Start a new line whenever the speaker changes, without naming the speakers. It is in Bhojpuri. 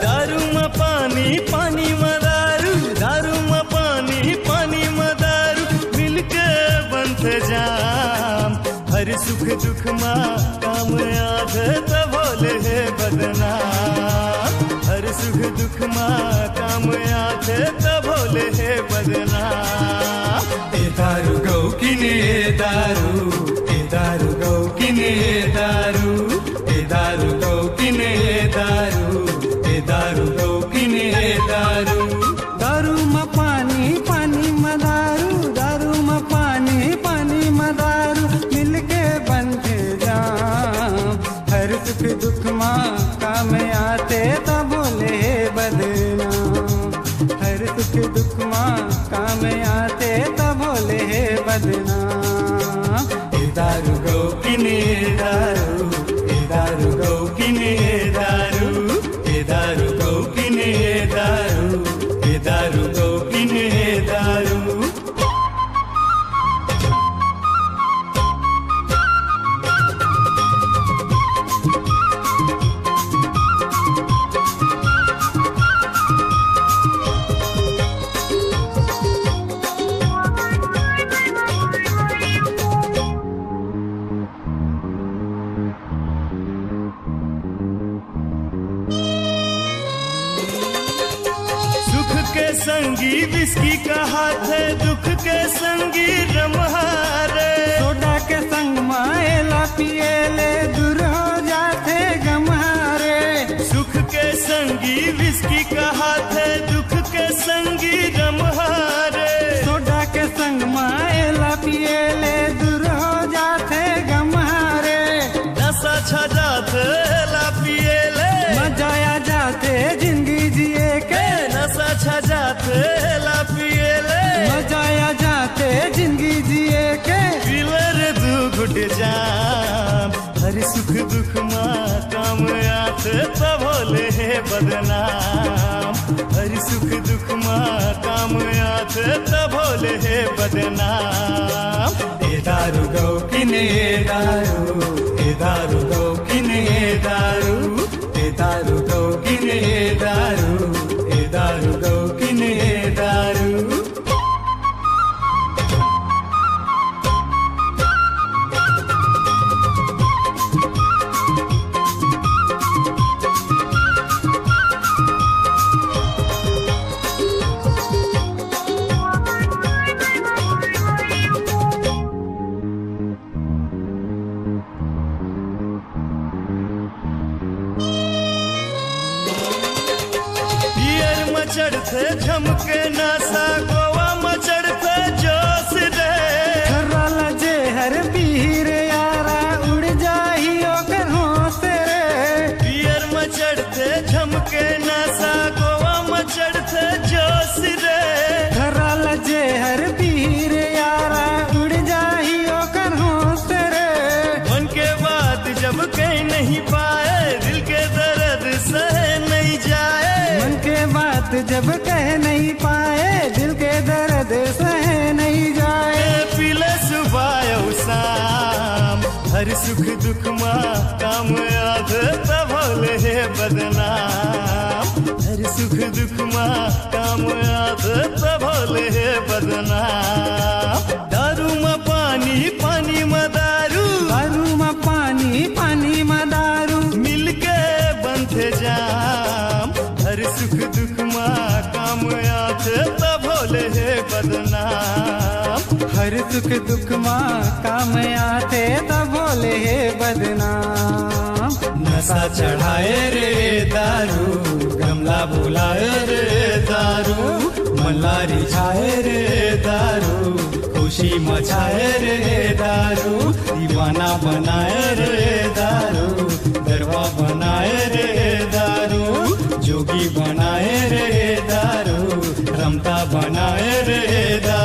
दारू में पानी पानी में दारू, दारू में पानी पानी में दारू, मिलके बनते जाम। हर सुख दुख में काम आते तो भोले है बदनाम। हर सुख दुख में काम आते तो भोले है बदनाम। ए दारू गौ किने दारू, ए दारू गौ किने दारू, ए दारू गौ किने दारू, ए दारू गौ किने दारू।
दारू में पानी पानी में दारू, दारू में पानी पानी में दारू, मिलके बनते जाम। हर सुख दुख में काम आते तो भोले बदनाम। हर सुख दुख में काम आते तो भोले बदनाम।
ए दारू गौ किने दारू, ए दारू गौ किने दारू, ए दारू गौ किने दारू, ए दारू गौ किने दारू। के संगी विस्की का हाथ है, दुख के संगी रमहारे।
सोडा के संग माएला पिएले, दूर हो जाते गम्हारे।
सुख के संगी विस्की का हाथ है, दुख के संगी रमहारे।
सोडा के संग माएला पिएले, दूर हो जाते गम्हारे।
नशा छा जाते ला पिएले,
मजा आ जाते जिंदगी जिए के।
नशा छा जाते ला पिएले,
मजा आ जाते जिंदगी जिए के।
पिलर दू घुट जाम। हर सुख दुख माँ काम आते तो भोले है बदनाम। हर सुख दुख माँ काम आते तो भोले है बदनाम। ए दारू गौ किने दारू, ए दारू गौ किने दारू, ए दारू गौ किने दारू, ए दारू गौ किने दारू। चढ़ते झमके नासा, गोवा में चढ़ते जोश रे।
खर्रा लजे हर पीर यारा, उड़ जाही ओकर होश रे।
पियर में चढ़ते झमके नासा, गोवा में चढ़ते जोश रे।
खर्रा लजे हर पीर यारा, उड़ जाही ओकर होश रे।
मन के बात जब कह नहीं पाए, दिल के दर्द सह नहीं जाए।
मन के बात जब कह नहीं पाए, दिल के दर्द सह नहीं जाए।
पीले सुबह शाम, हर सुख दुख माँ काम आते तो भोले है बदनाम। हर सुख दुख माँ काम आते तो भोले है बदनाम। दारू में पानी पानी में दारू,
दारू में पानी पानी में दारू,
मिलके बनते जाम। हर सुख दुख माँ काम आते तो भोले है बदनाम।
हर सुख दुख माँ काम आते तो भोले बदनाम।
नशा चढ़ाए रे दारू, गमला बुलाए रे दारू। मल्लारी छाए रे दारू, खुशी मचाए रे दारू। दीवाना बनाए रे दारू, दरवा बनाए रे दारू। जोगी बनाए रे दारू, रमता बनाए रे दारू।